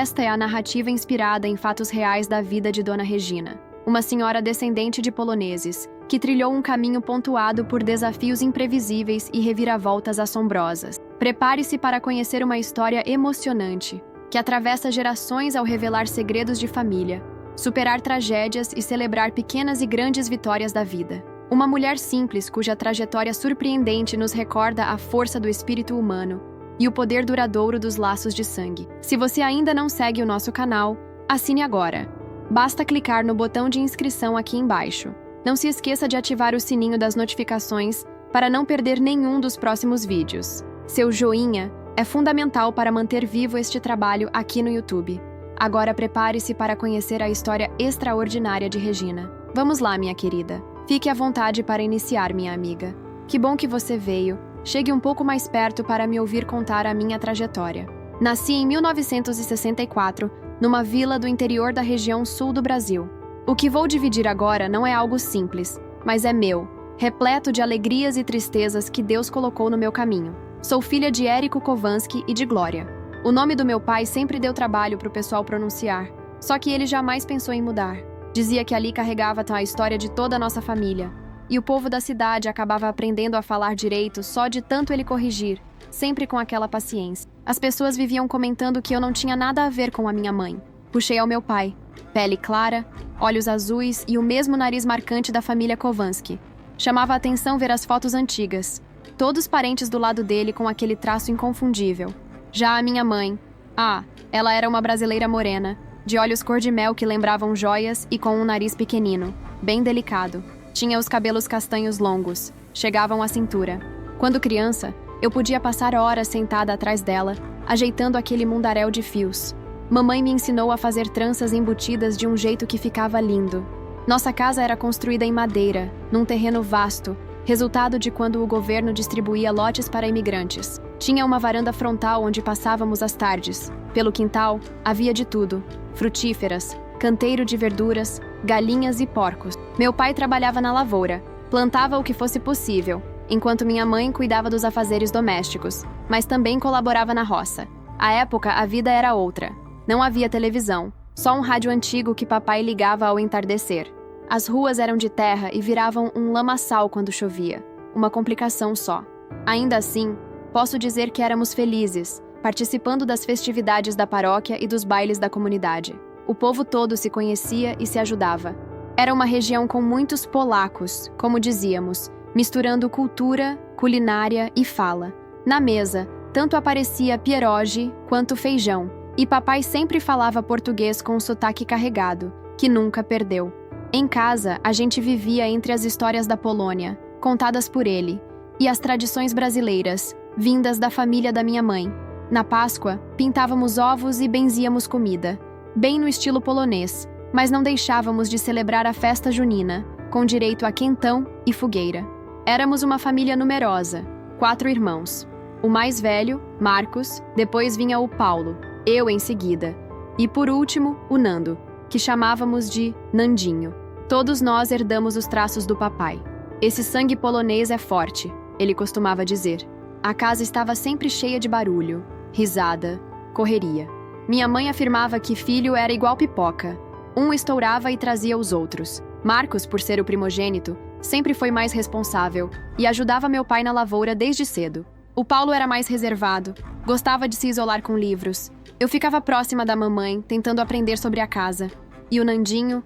Esta é a narrativa inspirada em fatos reais da vida de Dona Regina, uma senhora descendente de poloneses, que trilhou um caminho pontuado por desafios imprevisíveis e reviravoltas assombrosas. Prepare-se para conhecer uma história emocionante, que atravessa gerações ao revelar segredos de família, superar tragédias e celebrar pequenas e grandes vitórias da vida. Uma mulher simples cuja trajetória surpreendente nos recorda a força do espírito humano e o poder duradouro dos laços de sangue. Se você ainda não segue o nosso canal, assine agora. Basta clicar no botão de inscrição aqui embaixo. Não se esqueça de ativar o sininho das notificações para não perder nenhum dos próximos vídeos. Seu joinha é fundamental para manter vivo este trabalho aqui no YouTube. Agora prepare-se para conhecer a história extraordinária de Regina. Vamos lá, minha querida. Fique à vontade para iniciar, minha amiga. Que bom que você veio. Chegue um pouco mais perto para me ouvir contar a minha trajetória. Nasci em 1964, numa vila do interior da região sul do Brasil. O que vou dividir agora não é algo simples, mas é meu, repleto de alegrias e tristezas que Deus colocou no meu caminho. Sou filha de Érico Kovanski e de Glória. O nome do meu pai sempre deu trabalho para o pessoal pronunciar, só que ele jamais pensou em mudar. Dizia que ali carregava a história de toda a nossa família, e o povo da cidade acabava aprendendo a falar direito só de tanto ele corrigir, sempre com aquela paciência. As pessoas viviam comentando que eu não tinha nada a ver com a minha mãe. Puxei ao meu pai. Pele clara, olhos azuis e o mesmo nariz marcante da família Kovanski. Chamava a atenção ver as fotos antigas. Todos parentes do lado dele com aquele traço inconfundível. Já a minha mãe... ela era uma brasileira morena, de olhos cor-de-mel que lembravam joias e com um nariz pequenino, bem delicado. Tinha os cabelos castanhos longos, chegavam à cintura. Quando criança, eu podia passar horas sentada atrás dela, ajeitando aquele mundaréu de fios. Mamãe me ensinou a fazer tranças embutidas de um jeito que ficava lindo. Nossa casa era construída em madeira, num terreno vasto, resultado de quando o governo distribuía lotes para imigrantes. Tinha uma varanda frontal onde passávamos as tardes. Pelo quintal, havia de tudo: frutíferas, canteiro de verduras, galinhas e porcos. Meu pai trabalhava na lavoura, plantava o que fosse possível, enquanto minha mãe cuidava dos afazeres domésticos, mas também colaborava na roça. À época, a vida era outra. Não havia televisão, só um rádio antigo que papai ligava ao entardecer. As ruas eram de terra e viravam um lamaçal quando chovia. Uma complicação só. Ainda assim, posso dizer que éramos felizes, participando das festividades da paróquia e dos bailes da comunidade. O povo todo se conhecia e se ajudava. Era uma região com muitos polacos, como dizíamos, misturando cultura, culinária e fala. Na mesa, tanto aparecia pierogi quanto feijão, e papai sempre falava português com um sotaque carregado, que nunca perdeu. Em casa, a gente vivia entre as histórias da Polônia, contadas por ele, e as tradições brasileiras, vindas da família da minha mãe. Na Páscoa, pintávamos ovos e benzíamos comida, bem no estilo polonês, mas não deixávamos de celebrar a festa junina, com direito a quentão e fogueira. Éramos uma família numerosa, 4 irmãos. O mais velho, Marcos, depois vinha o Paulo, eu em seguida, e por último, o Nando, que chamávamos de Nandinho. Todos nós herdamos os traços do papai. Esse sangue polonês é forte, ele costumava dizer. A casa estava sempre cheia de barulho, risada, correria. Minha mãe afirmava que filho era igual pipoca. Um estourava e trazia os outros. Marcos, por ser o primogênito, sempre foi mais responsável e ajudava meu pai na lavoura desde cedo. O Paulo era mais reservado, gostava de se isolar com livros. Eu ficava próxima da mamãe, tentando aprender sobre a casa. E o Nandinho?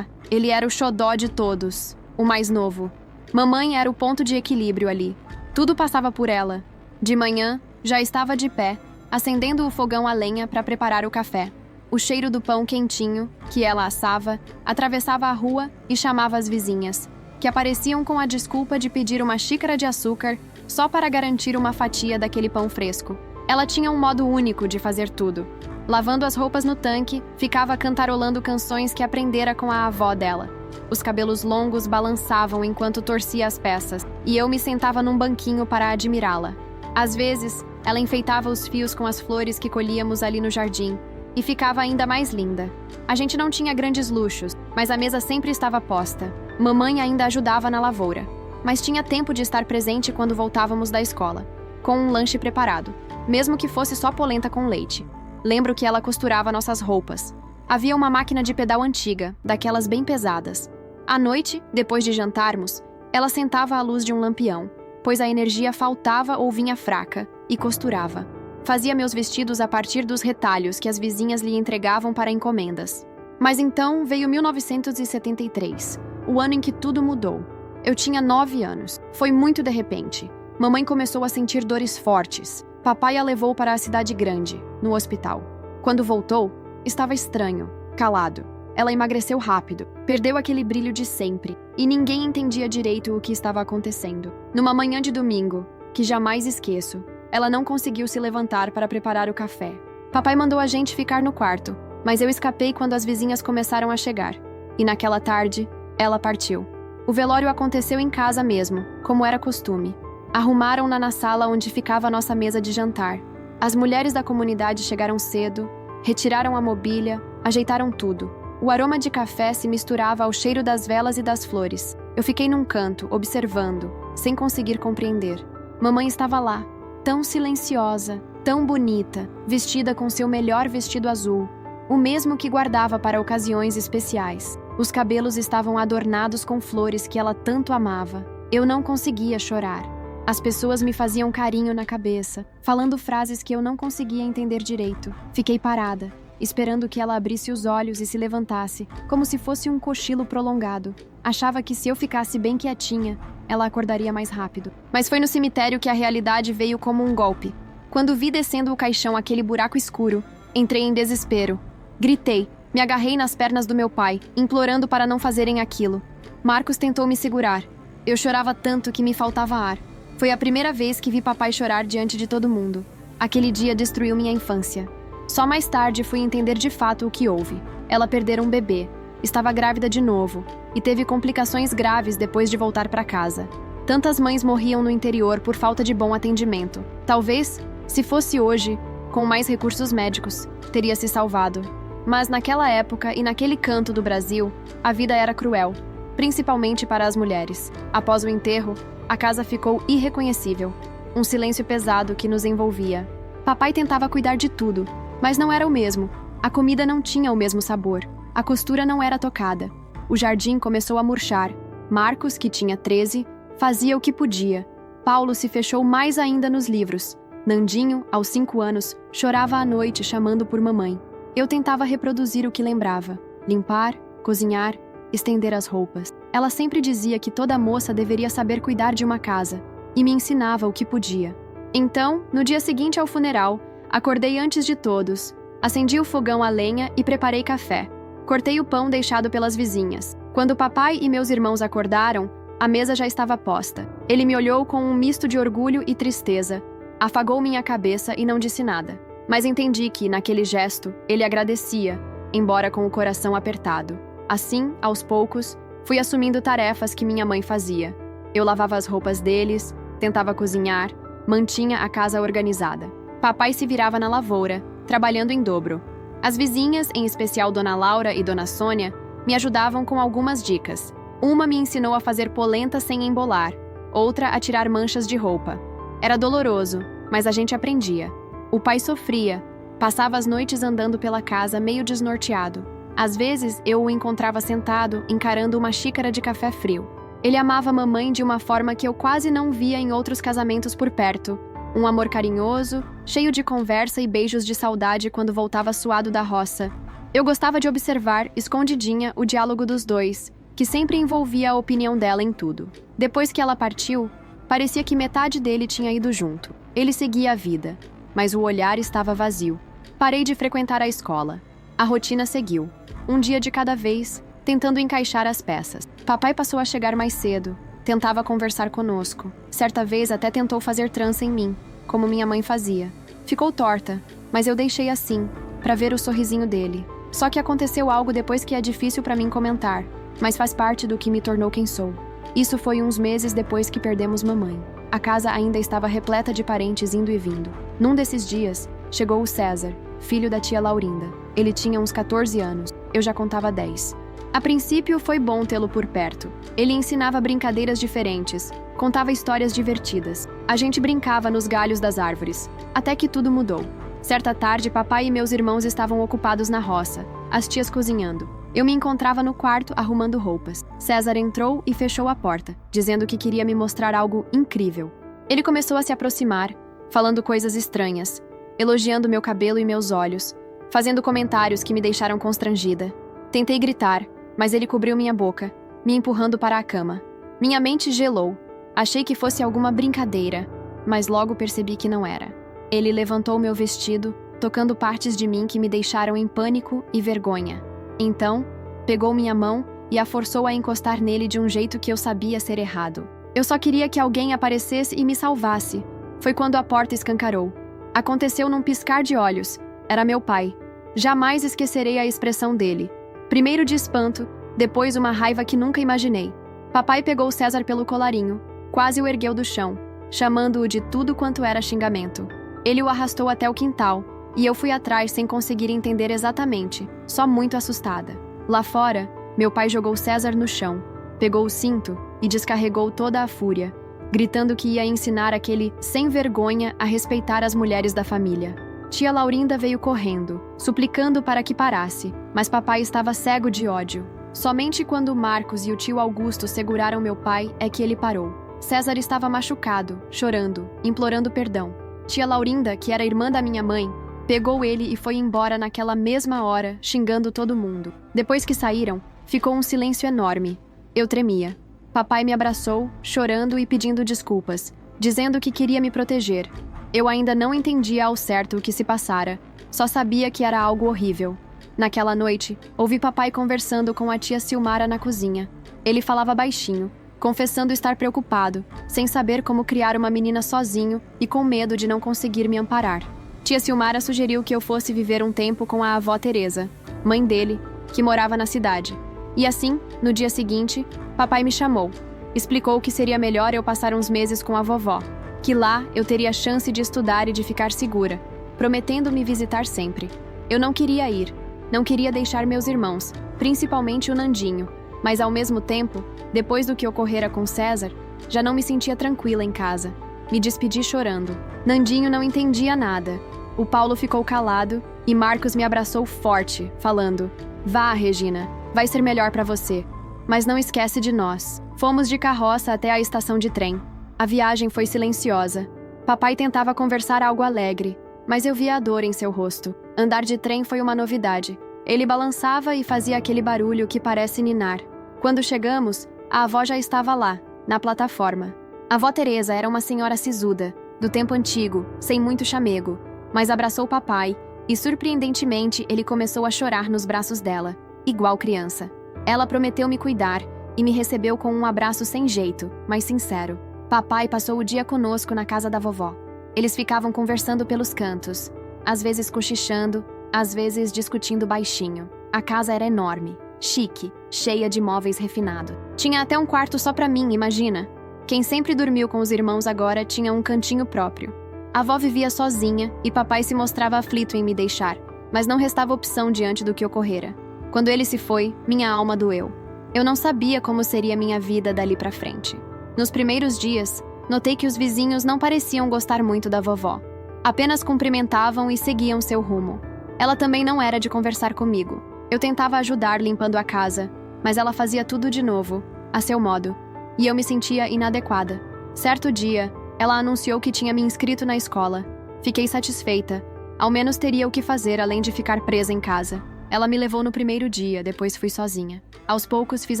Ele era o xodó de todos, o mais novo. Mamãe era o ponto de equilíbrio ali. Tudo passava por ela. De manhã, já estava de pé, acendendo o fogão a lenha para preparar o café. O cheiro do pão quentinho, que ela assava, atravessava a rua e chamava as vizinhas, que apareciam com a desculpa de pedir uma xícara de açúcar só para garantir uma fatia daquele pão fresco. Ela tinha um modo único de fazer tudo. Lavando as roupas no tanque, ficava cantarolando canções que aprendera com a avó dela. Os cabelos longos balançavam enquanto torcia as peças, e eu me sentava num banquinho para admirá-la. Às vezes, ela enfeitava os fios com as flores que colhíamos ali no jardim, e ficava ainda mais linda. A gente não tinha grandes luxos, mas a mesa sempre estava posta. Mamãe ainda ajudava na lavoura, mas tinha tempo de estar presente quando voltávamos da escola, com um lanche preparado, mesmo que fosse só polenta com leite. Lembro que ela costurava nossas roupas. Havia uma máquina de pedal antiga, daquelas bem pesadas. À noite, depois de jantarmos, ela sentava à luz de um lampião, pois a energia faltava ou vinha fraca, e costurava. Fazia meus vestidos a partir dos retalhos que as vizinhas lhe entregavam para encomendas. Mas então veio 1973, o ano em que tudo mudou. Eu tinha 9 anos. Foi muito de repente. Mamãe começou a sentir dores fortes. Papai a levou para a cidade grande, no hospital. Quando voltou, estava estranho, calado. Ela emagreceu rápido, perdeu aquele brilho de sempre, e ninguém entendia direito o que estava acontecendo. Numa manhã de domingo, que jamais esqueço, ela não conseguiu se levantar para preparar o café. Papai mandou a gente ficar no quarto, mas eu escapei quando as vizinhas começaram a chegar. E naquela tarde, ela partiu. O velório aconteceu em casa mesmo, como era costume. Arrumaram-na na sala onde ficava a nossa mesa de jantar. As mulheres da comunidade chegaram cedo, retiraram a mobília, ajeitaram tudo. O aroma de café se misturava ao cheiro das velas e das flores. Eu fiquei num canto, observando, sem conseguir compreender. Mamãe estava lá, tão silenciosa, tão bonita, vestida com seu melhor vestido azul, o mesmo que guardava para ocasiões especiais. Os cabelos estavam adornados com flores que ela tanto amava. Eu não conseguia chorar. As pessoas me faziam carinho na cabeça, falando frases que eu não conseguia entender direito. Fiquei parada, esperando que ela abrisse os olhos e se levantasse, como se fosse um cochilo prolongado. Achava que se eu ficasse bem quietinha, ela acordaria mais rápido. Mas foi no cemitério que a realidade veio como um golpe. Quando vi descendo o caixão aquele buraco escuro, entrei em desespero. Gritei, me agarrei nas pernas do meu pai, implorando para não fazerem aquilo. Marcos tentou me segurar. Eu chorava tanto que me faltava ar. Foi a primeira vez que vi papai chorar diante de todo mundo. Aquele dia destruiu minha infância. Só mais tarde fui entender de fato o que houve. Ela perdera um bebê, estava grávida de novo e teve complicações graves depois de voltar para casa. Tantas mães morriam no interior por falta de bom atendimento. Talvez, se fosse hoje, com mais recursos médicos, teria se salvado. Mas naquela época e naquele canto do Brasil, a vida era cruel, principalmente para as mulheres. Após o enterro, a casa ficou irreconhecível. Um silêncio pesado que nos envolvia. Papai tentava cuidar de tudo, mas não era o mesmo. A comida não tinha o mesmo sabor. A costura não era tocada. O jardim começou a murchar. Marcos, que tinha 13, fazia o que podia. Paulo se fechou mais ainda nos livros. Nandinho, aos 5 anos, chorava à noite chamando por mamãe. Eu tentava reproduzir o que lembrava. Limpar, cozinhar, estender as roupas. Ela sempre dizia que toda moça deveria saber cuidar de uma casa, e me ensinava o que podia. Então, no dia seguinte ao funeral, acordei antes de todos, acendi o fogão a lenha e preparei café. Cortei o pão deixado pelas vizinhas. Quando papai e meus irmãos acordaram, a mesa já estava posta. Ele me olhou com um misto de orgulho e tristeza, afagou minha cabeça e não disse nada. Mas entendi que, naquele gesto, ele agradecia, embora com o coração apertado. Assim, aos poucos, fui assumindo tarefas que minha mãe fazia. Eu lavava as roupas deles, tentava cozinhar, mantinha a casa organizada. Papai se virava na lavoura, trabalhando em dobro. As vizinhas, em especial Dona Laura e Dona Sônia, me ajudavam com algumas dicas. Uma me ensinou a fazer polenta sem embolar, outra a tirar manchas de roupa. Era doloroso, mas a gente aprendia. O pai sofria, passava as noites andando pela casa meio desnorteado. Às vezes, eu o encontrava sentado, encarando uma xícara de café frio. Ele amava a mamãe de uma forma que eu quase não via em outros casamentos por perto. Um amor carinhoso, cheio de conversa e beijos de saudade quando voltava suado da roça. Eu gostava de observar, escondidinha, o diálogo dos dois, que sempre envolvia a opinião dela em tudo. Depois que ela partiu, parecia que metade dele tinha ido junto. Ele seguia a vida, mas o olhar estava vazio. Parei de frequentar a escola. A rotina seguiu, um dia de cada vez, tentando encaixar as peças. Papai passou a chegar mais cedo, tentava conversar conosco. Certa vez até tentou fazer trança em mim, como minha mãe fazia. Ficou torta, mas eu deixei assim, para ver o sorrisinho dele. Só que aconteceu algo depois que é difícil para mim comentar, mas faz parte do que me tornou quem sou. Isso foi uns meses depois que perdemos mamãe. A casa ainda estava repleta de parentes indo e vindo. Num desses dias, chegou o César, filho da tia Laurinda. Ele tinha uns 14 anos, eu já contava 10. A princípio foi bom tê-lo por perto. Ele ensinava brincadeiras diferentes, contava histórias divertidas. A gente brincava nos galhos das árvores, até que tudo mudou. Certa tarde, papai e meus irmãos estavam ocupados na roça, as tias cozinhando. Eu me encontrava no quarto arrumando roupas. César entrou e fechou a porta, dizendo que queria me mostrar algo incrível. Ele começou a se aproximar, falando coisas estranhas, elogiando meu cabelo e meus olhos, fazendo comentários que me deixaram constrangida. Tentei gritar, mas ele cobriu minha boca, me empurrando para a cama. Minha mente gelou. Achei que fosse alguma brincadeira, mas logo percebi que não era. Ele levantou meu vestido, tocando partes de mim que me deixaram em pânico e vergonha. Então, pegou minha mão e a forçou a encostar nele de um jeito que eu sabia ser errado. Eu só queria que alguém aparecesse e me salvasse. Foi quando a porta escancarou. Aconteceu num piscar de olhos. Era meu pai. Jamais esquecerei a expressão dele. Primeiro de espanto, depois uma raiva que nunca imaginei. Papai pegou César pelo colarinho, quase o ergueu do chão, chamando-o de tudo quanto era xingamento. Ele o arrastou até o quintal, e eu fui atrás sem conseguir entender exatamente, só muito assustada. Lá fora, meu pai jogou César no chão, pegou o cinto e descarregou toda a fúria, gritando que ia ensinar aquele sem vergonha a respeitar as mulheres da família. Tia Laurinda veio correndo, suplicando para que parasse, mas papai estava cego de ódio. Somente quando Marcos e o tio Augusto seguraram meu pai é que ele parou. César estava machucado, chorando, implorando perdão. Tia Laurinda, que era irmã da minha mãe, pegou ele e foi embora naquela mesma hora, xingando todo mundo. Depois que saíram, ficou um silêncio enorme. Eu tremia. Papai me abraçou, chorando e pedindo desculpas, dizendo que queria me proteger. Eu ainda não entendia ao certo o que se passara, só sabia que era algo horrível. Naquela noite, ouvi papai conversando com a tia Silmara na cozinha. Ele falava baixinho, confessando estar preocupado, sem saber como criar uma menina sozinho e com medo de não conseguir me amparar. Tia Silmara sugeriu que eu fosse viver um tempo com a avó Teresa, mãe dele, que morava na cidade. E assim, no dia seguinte, papai me chamou. Explicou que seria melhor eu passar uns meses com a vovó, que lá eu teria a chance de estudar e de ficar segura, prometendo me visitar sempre. Eu não queria ir, não queria deixar meus irmãos, principalmente o Nandinho, mas ao mesmo tempo, depois do que ocorrera com César, já não me sentia tranquila em casa. Me despedi chorando. Nandinho não entendia nada. O Paulo ficou calado e Marcos me abraçou forte, falando: "Vá, Regina, vai ser melhor para você. Mas não esquece de nós." Fomos de carroça até a estação de trem. A viagem foi silenciosa. Papai tentava conversar algo alegre, mas eu via a dor em seu rosto. Andar de trem foi uma novidade. Ele balançava e fazia aquele barulho que parece ninar. Quando chegamos, a avó já estava lá, na plataforma. A avó Teresa era uma senhora sisuda, do tempo antigo, sem muito chamego, mas abraçou papai e, surpreendentemente, ele começou a chorar nos braços dela, igual criança. Ela prometeu me cuidar e me recebeu com um abraço sem jeito, mas sincero. Papai passou o dia conosco na casa da vovó. Eles ficavam conversando pelos cantos, às vezes cochichando, às vezes discutindo baixinho. A casa era enorme, chique, cheia de móveis refinados. Tinha até um quarto só pra mim, imagina. Quem sempre dormiu com os irmãos agora tinha um cantinho próprio. A avó vivia sozinha e papai se mostrava aflito em me deixar, mas não restava opção diante do que ocorrera. Quando ele se foi, minha alma doeu. Eu não sabia como seria minha vida dali pra frente. Nos primeiros dias, notei que os vizinhos não pareciam gostar muito da vovó. Apenas cumprimentavam e seguiam seu rumo. Ela também não era de conversar comigo. Eu tentava ajudar limpando a casa, mas ela fazia tudo de novo, a seu modo, e eu me sentia inadequada. Certo dia, ela anunciou que tinha me inscrito na escola. Fiquei satisfeita. Ao menos teria o que fazer além de ficar presa em casa. Ela me levou no primeiro dia, depois fui sozinha. Aos poucos fiz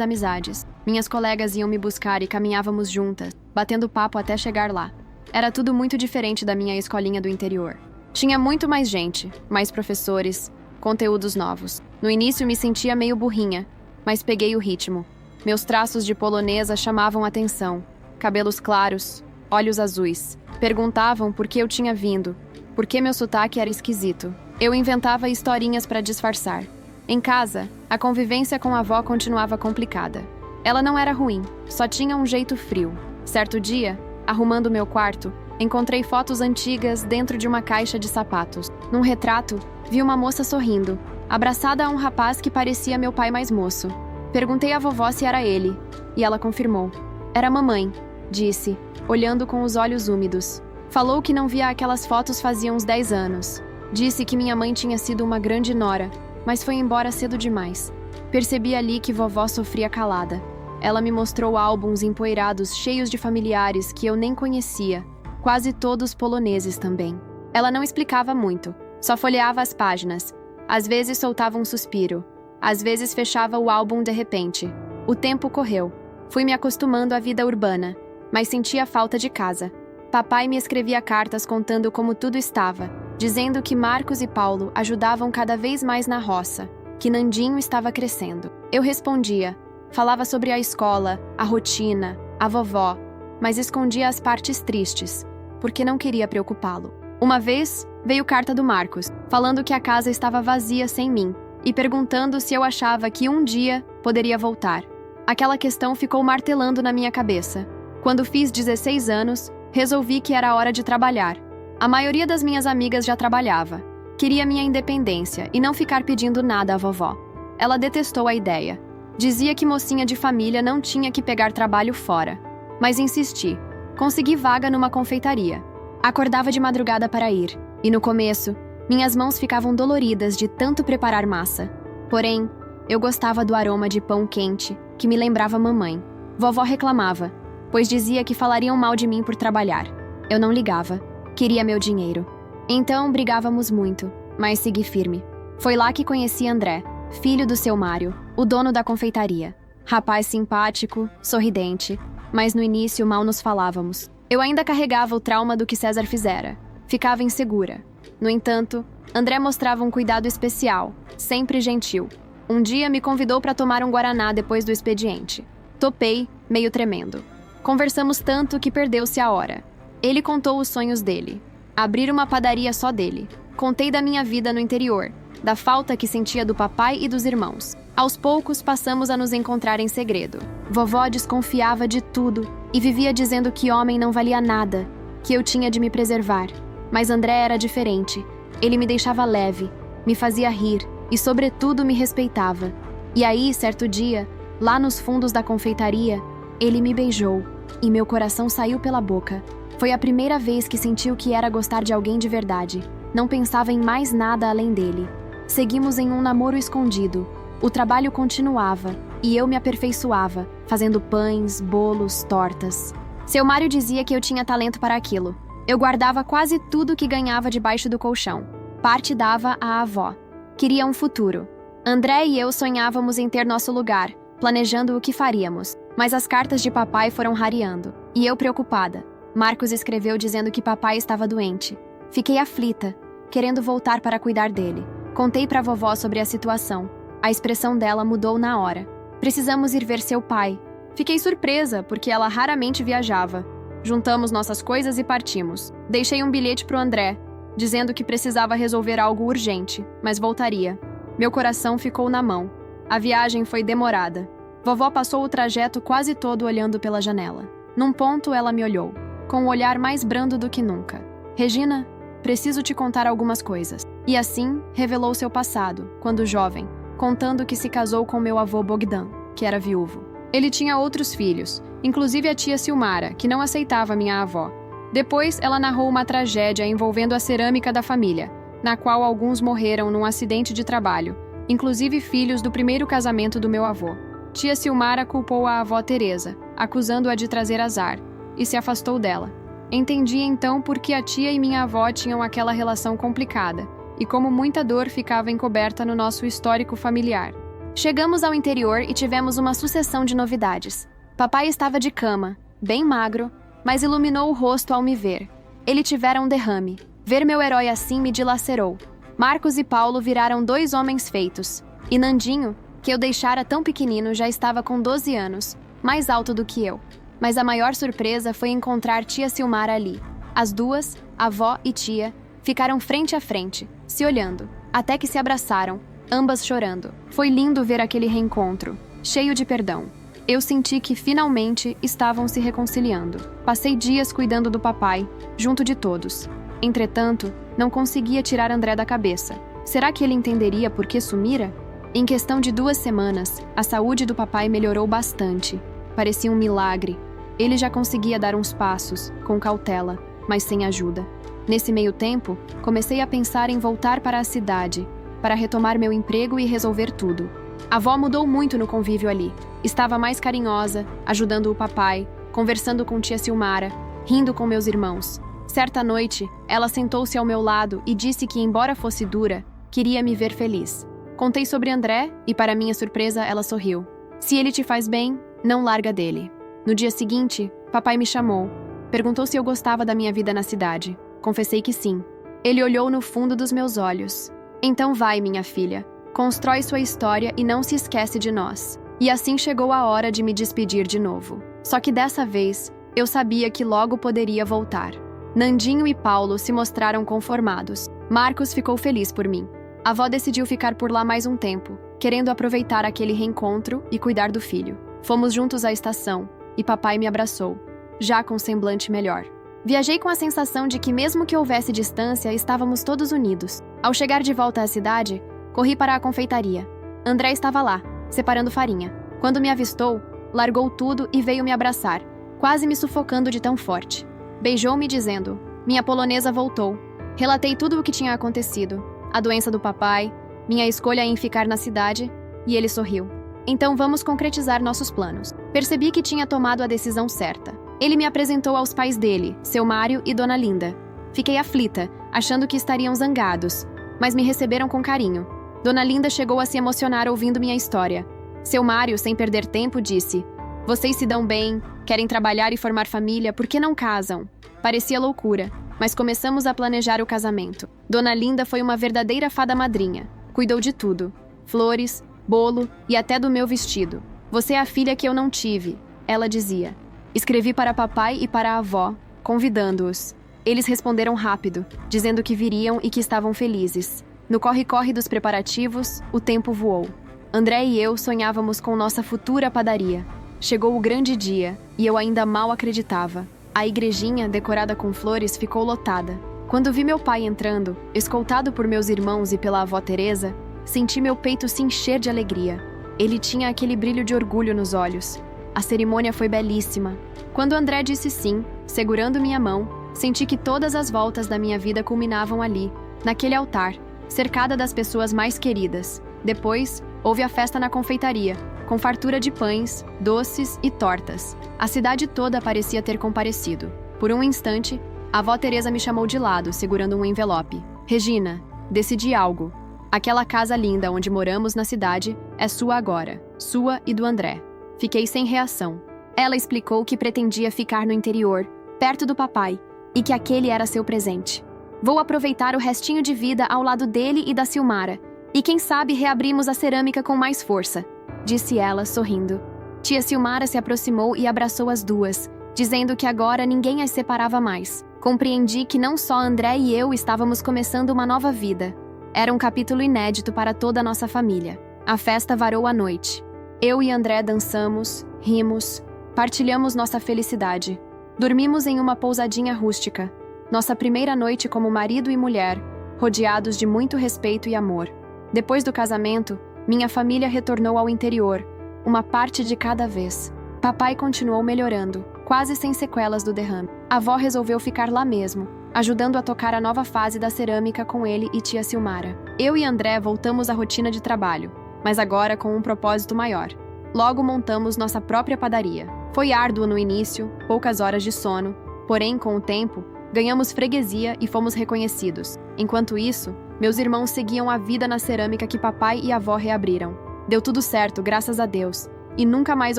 amizades. Minhas colegas iam me buscar e caminhávamos juntas, batendo papo até chegar lá. Era tudo muito diferente da minha escolinha do interior. Tinha muito mais gente, mais professores, conteúdos novos. No início me sentia meio burrinha, mas peguei o ritmo. Meus traços de polonesa chamavam atenção. Cabelos claros, olhos azuis. Perguntavam por que eu tinha vindo, por que meu sotaque era esquisito. Eu inventava historinhas para disfarçar. Em casa, a convivência com a avó continuava complicada. Ela não era ruim, só tinha um jeito frio. Certo dia, arrumando meu quarto, encontrei fotos antigas dentro de uma caixa de sapatos. Num retrato, vi uma moça sorrindo, abraçada a um rapaz que parecia meu pai mais moço. Perguntei à vovó se era ele, e ela confirmou. Era mamãe, disse, olhando com os olhos úmidos. Falou que não via aquelas fotos fazia uns 10 anos. Disse que minha mãe tinha sido uma grande nora, mas foi embora cedo demais. Percebi ali que vovó sofria calada. Ela me mostrou álbuns empoeirados cheios de familiares que eu nem conhecia, quase todos poloneses também. Ela não explicava muito, só folheava as páginas. Às vezes soltava um suspiro, às vezes fechava o álbum de repente. O tempo correu. Fui me acostumando à vida urbana, mas sentia falta de casa. Papai me escrevia cartas contando como tudo estava, dizendo que Marcos e Paulo ajudavam cada vez mais na roça, que Nandinho estava crescendo. Eu respondia, falava sobre a escola, a rotina, a vovó, mas escondia as partes tristes, porque não queria preocupá-lo. Uma vez, veio carta do Marcos, falando que a casa estava vazia sem mim, e perguntando se eu achava que um dia poderia voltar. Aquela questão ficou martelando na minha cabeça. Quando fiz 16 anos, resolvi que era hora de trabalhar. A maioria das minhas amigas já trabalhava. Queria minha independência e não ficar pedindo nada à vovó. Ela detestou a ideia. Dizia que mocinha de família não tinha que pegar trabalho fora. Mas insisti. Consegui vaga numa confeitaria. Acordava de madrugada para ir. E no começo, minhas mãos ficavam doloridas de tanto preparar massa. Porém, eu gostava do aroma de pão quente, que me lembrava mamãe. Vovó reclamava, pois dizia que falariam mal de mim por trabalhar. Eu não ligava. Queria meu dinheiro. Então, brigávamos muito, mas segui firme. Foi lá que conheci André, filho do seu Mário, o dono da confeitaria. Rapaz simpático, sorridente, mas no início mal nos falávamos. Eu ainda carregava o trauma do que César fizera. Ficava insegura. No entanto, André mostrava um cuidado especial, sempre gentil. Um dia me convidou para tomar um guaraná depois do expediente. Topei, meio tremendo. Conversamos tanto que perdeu-se a hora. Ele contou os sonhos dele. Abrir uma padaria só dele. Contei da minha vida no interior, da falta que sentia do papai e dos irmãos. Aos poucos passamos a nos encontrar em segredo. Vovó desconfiava de tudo e vivia dizendo que homem não valia nada, que eu tinha de me preservar. Mas André era diferente. Ele me deixava leve, me fazia rir e, sobretudo, me respeitava. E aí, certo dia, lá nos fundos da confeitaria, ele me beijou e meu coração saiu pela boca. Foi a primeira vez que senti o que era gostar de alguém de verdade. Não pensava em mais nada além dele. Seguimos em um namoro escondido. O trabalho continuava e eu me aperfeiçoava, fazendo pães, bolos, tortas. Seu Mário dizia que eu tinha talento para aquilo. Eu guardava quase tudo que ganhava debaixo do colchão. Parte dava à avó. Queria um futuro. André e eu sonhávamos em ter nosso lugar, planejando o que faríamos. Mas as cartas de papai foram rareando. E eu preocupada. Marcos escreveu dizendo que papai estava doente. Fiquei aflita, querendo voltar para cuidar dele. Contei para a vovó sobre a situação. A expressão dela mudou na hora. Precisamos ir ver seu pai. Fiquei surpresa, porque ela raramente viajava. Juntamos nossas coisas e partimos. Deixei um bilhete pro André, dizendo que precisava resolver algo urgente, mas voltaria. Meu coração ficou na mão. A viagem foi demorada. Vovó passou o trajeto quase todo olhando pela janela. Num ponto, ela me olhou, com um olhar mais brando do que nunca. Regina, preciso te contar algumas coisas. E assim, revelou seu passado, quando jovem, contando que se casou com meu avô Bogdan, que era viúvo. Ele tinha outros filhos, inclusive a tia Silmara, que não aceitava minha avó. Depois, ela narrou uma tragédia envolvendo a cerâmica da família, na qual alguns morreram num acidente de trabalho, inclusive filhos do primeiro casamento do meu avô. Tia Silmara culpou a avó Teresa, acusando-a de trazer azar, e se afastou dela. Entendi então por que a tia e minha avó tinham aquela relação complicada, e como muita dor ficava encoberta no nosso histórico familiar. Chegamos ao interior e tivemos uma sucessão de novidades. Papai estava de cama, bem magro, mas iluminou o rosto ao me ver. Ele tivera um derrame. Ver meu herói assim me dilacerou. Marcos e Paulo viraram 2 homens feitos. E Nandinho, que eu deixara tão pequenino, já estava com 12 anos, mais alto do que eu. Mas a maior surpresa foi encontrar tia Silmara ali. As duas, avó e tia, ficaram frente a frente, se olhando, até que se abraçaram, ambas chorando. Foi lindo ver aquele reencontro, cheio de perdão. Eu senti que finalmente estavam se reconciliando. Passei dias cuidando do papai, junto de todos. Entretanto, não conseguia tirar André da cabeça. Será que ele entenderia por que sumira? Em questão de 2 semanas, a saúde do papai melhorou bastante. Parecia um milagre. Ele já conseguia dar uns passos, com cautela, mas sem ajuda. Nesse meio tempo, comecei a pensar em voltar para a cidade, para retomar meu emprego e resolver tudo. A avó mudou muito no convívio ali. Estava mais carinhosa, ajudando o papai, conversando com tia Silmara, rindo com meus irmãos. Certa noite, ela sentou-se ao meu lado e disse que, embora fosse dura, queria me ver feliz. Contei sobre André e, para minha surpresa, ela sorriu. Se ele te faz bem, não larga dele. No dia seguinte, papai me chamou. Perguntou se eu gostava da minha vida na cidade. Confessei que sim. Ele olhou no fundo dos meus olhos. Então vai, minha filha. Constrói sua história e não se esquece de nós. E assim chegou a hora de me despedir de novo. Só que dessa vez, eu sabia que logo poderia voltar. Nandinho e Paulo se mostraram conformados. Marcos ficou feliz por mim. A avó decidiu ficar por lá mais um tempo, querendo aproveitar aquele reencontro e cuidar do filho. Fomos juntos à estação, e papai me abraçou, já com semblante melhor. Viajei com a sensação de que, mesmo que houvesse distância, estávamos todos unidos. Ao chegar de volta à cidade, corri para a confeitaria. André estava lá, separando farinha. Quando me avistou, largou tudo e veio me abraçar, quase me sufocando de tão forte. Beijou-me dizendo: minha polonesa voltou. Relatei tudo o que tinha acontecido, a doença do papai, minha escolha em ficar na cidade, e ele sorriu. Então vamos concretizar nossos planos. Percebi que tinha tomado a decisão certa. Ele me apresentou aos pais dele, seu Mário e Dona Linda. Fiquei aflita, achando que estariam zangados, mas me receberam com carinho. Dona Linda chegou a se emocionar ouvindo minha história. Seu Mário, sem perder tempo, disse: vocês se dão bem, querem trabalhar e formar família, por que não casam? Parecia loucura, mas começamos a planejar o casamento. Dona Linda foi uma verdadeira fada madrinha. Cuidou de tudo. Flores, bolo e até do meu vestido. Você é a filha que eu não tive, ela dizia. Escrevi para papai e para a avó, convidando-os. Eles responderam rápido, dizendo que viriam e que estavam felizes. No corre-corre dos preparativos, o tempo voou. André e eu sonhávamos com nossa futura padaria. Chegou o grande dia, e eu ainda mal acreditava. A igrejinha, decorada com flores, ficou lotada. Quando vi meu pai entrando, escoltado por meus irmãos e pela avó Teresa, senti meu peito se encher de alegria. Ele tinha aquele brilho de orgulho nos olhos. A cerimônia foi belíssima. Quando André disse sim, segurando minha mão, senti que todas as voltas da minha vida culminavam ali, naquele altar, cercada das pessoas mais queridas. Depois, houve a festa na confeitaria, com fartura de pães, doces e tortas. A cidade toda parecia ter comparecido. Por um instante, a avó Teresa me chamou de lado, segurando um envelope. Regina, decidi algo. Aquela casa linda onde moramos na cidade é sua agora, sua e do André. Fiquei sem reação. Ela explicou que pretendia ficar no interior, perto do papai, e que aquele era seu presente. Vou aproveitar o restinho de vida ao lado dele e da Silmara, e quem sabe reabrimos a cerâmica com mais força, disse ela, sorrindo. Tia Silmara se aproximou e abraçou as duas, dizendo que agora ninguém as separava mais. Compreendi que não só André e eu estávamos começando uma nova vida. Era um capítulo inédito para toda a nossa família. A festa varou à noite. Eu e André dançamos, rimos, partilhamos nossa felicidade. Dormimos em uma pousadinha rústica. Nossa primeira noite como marido e mulher, rodeados de muito respeito e amor. Depois do casamento, minha família retornou ao interior, uma parte de cada vez. Papai continuou melhorando, quase sem sequelas do derrame. A avó resolveu ficar lá mesmo, ajudando a tocar a nova fase da cerâmica com ele e tia Silmara. Eu e André voltamos à rotina de trabalho, mas agora com um propósito maior. Logo montamos nossa própria padaria. Foi árduo no início, poucas horas de sono, porém, com o tempo, ganhamos freguesia e fomos reconhecidos. Enquanto isso, meus irmãos seguiam a vida na cerâmica que papai e avó reabriram. Deu tudo certo, graças a Deus, e nunca mais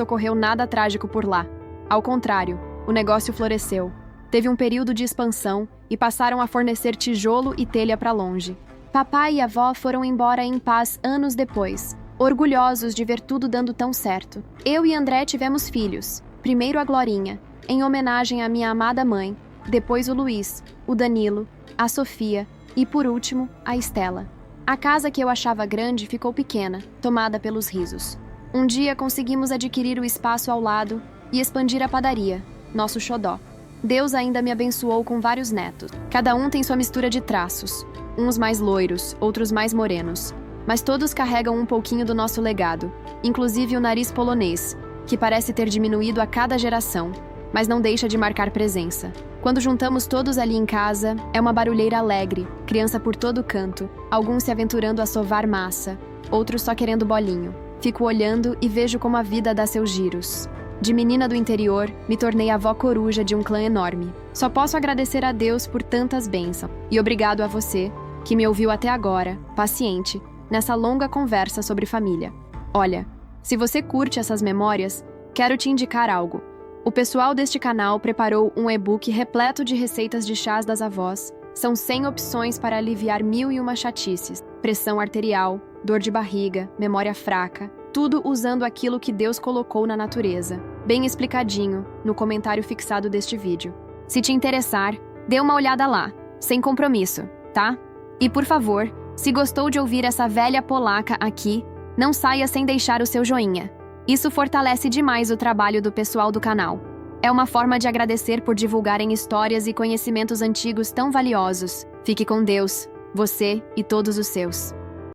ocorreu nada trágico por lá. Ao contrário, o negócio floresceu. Teve um período de expansão e passaram a fornecer tijolo e telha para longe. Papai e avó foram embora em paz anos depois, orgulhosos de ver tudo dando tão certo. Eu e André tivemos filhos. Primeiro a Glorinha, em homenagem à minha amada mãe, depois o Luiz, o Danilo, a Sofia e, por último, a Estela. A casa que eu achava grande ficou pequena, tomada pelos risos. Um dia conseguimos adquirir o espaço ao lado e expandir a padaria, nosso xodó. Deus ainda me abençoou com vários netos. Cada um tem sua mistura de traços, uns mais loiros, outros mais morenos. Mas todos carregam um pouquinho do nosso legado, inclusive o nariz polonês, que parece ter diminuído a cada geração. mas não deixa de marcar presença. Quando juntamos todos ali em casa, é uma barulheira alegre, criança por todo canto, alguns se aventurando a sovar massa, outros só querendo bolinho. Fico olhando e vejo como a vida dá seus giros. De menina do interior, me tornei avó coruja de um clã enorme. Só posso agradecer a Deus por tantas bênçãos. E obrigado a você, que me ouviu até agora, paciente, nessa longa conversa sobre família. Olha, se você curte essas memórias, quero te indicar algo. O pessoal deste canal preparou um e-book repleto de receitas de chás das avós. São 100 opções para aliviar 1001 chatices. Pressão arterial, dor de barriga, memória fraca, tudo usando aquilo que Deus colocou na natureza. Bem explicadinho, no comentário fixado deste vídeo. Se te interessar, dê uma olhada lá, sem compromisso, tá? E por favor, se gostou de ouvir essa velha polaca aqui, não saia sem deixar o seu joinha. Isso fortalece demais o trabalho do pessoal do canal. É uma forma de agradecer por divulgarem histórias e conhecimentos antigos tão valiosos. Fique com Deus, você e todos os seus.